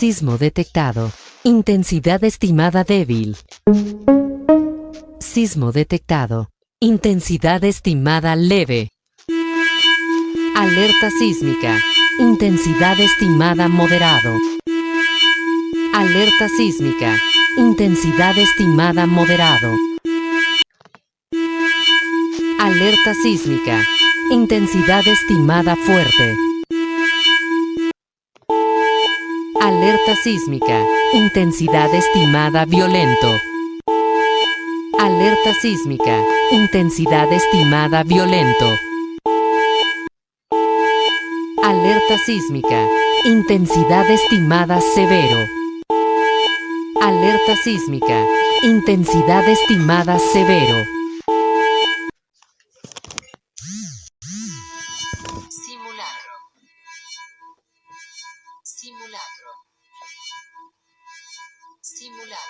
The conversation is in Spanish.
Sismo detectado. Intensidad estimada débil. Sismo detectado. Intensidad estimada leve. Alerta sísmica. Intensidad estimada moderado. Alerta sísmica. Intensidad estimada moderado. Alerta sísmica. Intensidad estimada fuerte. Alerta sísmica. Intensidad estimada violento. Alerta sísmica. Intensidad estimada violento. Alerta sísmica. Intensidad estimada severo. Alerta sísmica. Intensidad estimada severo. Simulacro. Simulacro. Simulacro.